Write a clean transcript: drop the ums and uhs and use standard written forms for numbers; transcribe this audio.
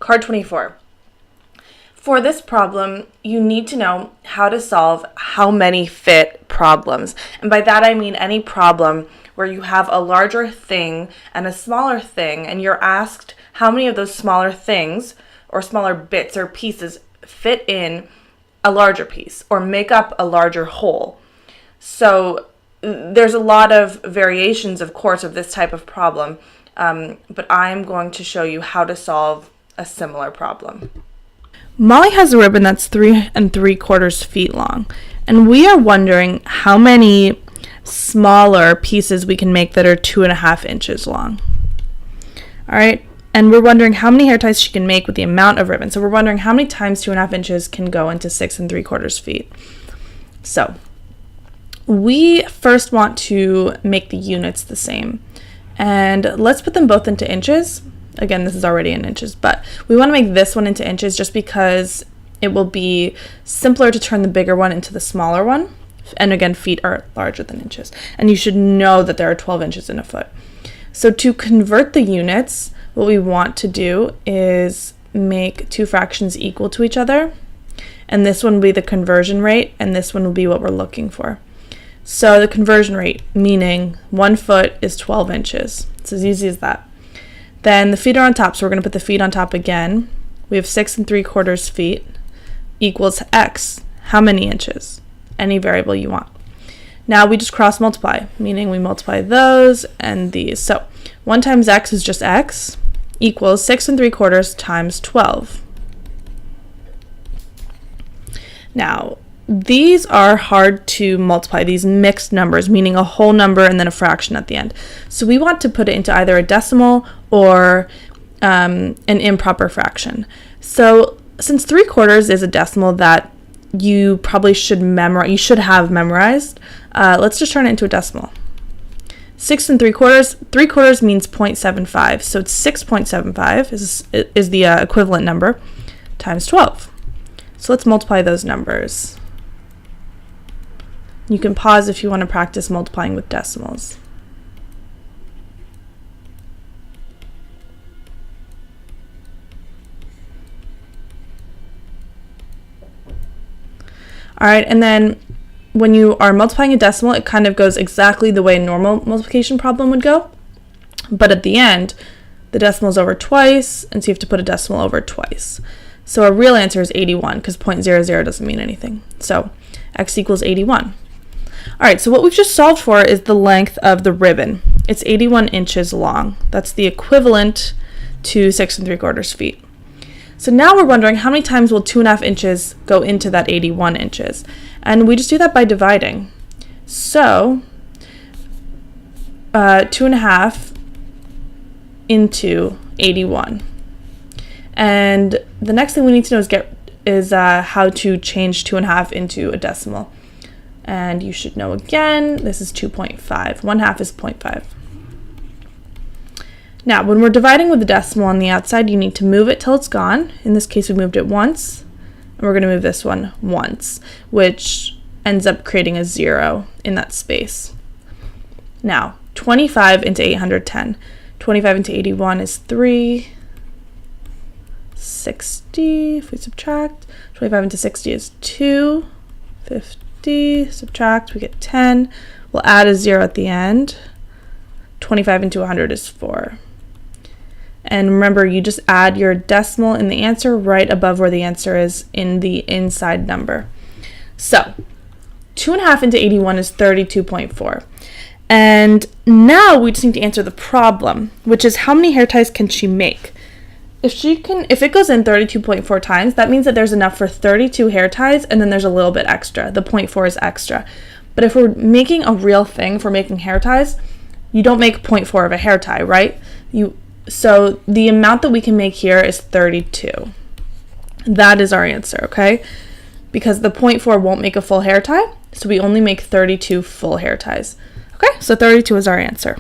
card 24. For this problem, you need to know how to solve how many fit problems. And by that I mean any problem where you have a larger thing and a smaller thing, and you're asked how many of those smaller things or smaller bits or pieces fit in a larger piece or make up a larger whole. So there's a lot of variations, of course, of this type of problem, but I'm going to show you how to solve a similar problem. Molly has a ribbon that's 3 3/4 feet long, and we are wondering how many smaller pieces we can make that are 2.5 inches long. All right, and we're wondering how many hair ties she can make with the amount of ribbon. So we're wondering how many times 2.5 inches can go into 6 3/4 feet. So we first want to make the units the same, and let's put them both into inches. Again, this is already in inches, but we want to make this one into inches just because it will be simpler to turn the bigger one into the smaller one. And again, feet are larger than inches. And you should know that there are 12 inches in a foot. So to convert the units, what we want to do is make two fractions equal to each other. And this one will be the conversion rate, and this one will be what we're looking for. So the conversion rate, meaning 1 foot is 12 inches. It's as easy as that. Then the feet are on top, so we're going to put the feet on top again. We have 6 3/4 feet equals x. How many inches? Any variable you want. Now we just cross multiply, meaning we multiply those and these. So 1 times x is just x equals 6 3/4 times 12. Now, these are hard to multiply, these mixed numbers, meaning a whole number and then a fraction at the end. So we want to put it into either a decimal or an improper fraction. So since 3/4 is a decimal that you probably should memorize, you should have memorized, let's just turn it into a decimal. 6 3/4, 3/4 means 0.75, so it's 6.75 is the equivalent number times 12. So let's multiply those numbers. You can pause if you want to practice multiplying with decimals. All right, and then when you are multiplying a decimal, it kind of goes exactly the way a normal multiplication problem would go. But at the end, the decimal is over twice, and so you have to put a decimal over twice. So our real answer is 81, because 0.00 doesn't mean anything. So x equals 81. All right, so what we've just solved for is the length of the ribbon. It's 81 inches long. That's the equivalent to 6 3/4 feet. So now we're wondering how many times will 2.5 inches go into that 81 inches? And we just do that by dividing. So 2.5 into 81. And the next thing we need to know is how to change 2.5 into a decimal. And you should know again, this is 2.5. 1/2 is 0.5. Now, when we're dividing with the decimal on the outside, you need to move it till it's gone. In this case, we moved it once, and we're going to move this one once, which ends up creating a 0 in that space. Now, 25 into 810. 25 into 81 is 360. If we subtract, 25 into 60 is 250. Subtract, we get 10. We'll add a 0 at the end. 25 into 100 is 4. And remember, you just add your decimal in the answer right above where the answer is in the inside number. So 2.5 into 81 is 32.4. And now we just need to answer the problem, which is how many hair ties can she make? If it goes in 32.4 times, that means that there's enough for 32 hair ties, and then there's a little bit extra. The 0.4 is extra. But if we're making a real thing for making hair ties, you don't make 0.4 of a hair tie, right? So the amount that we can make here is 32. That is our answer, okay? Because the 0.4 won't make a full hair tie, so we only make 32 full hair ties. Okay, so 32 is our answer.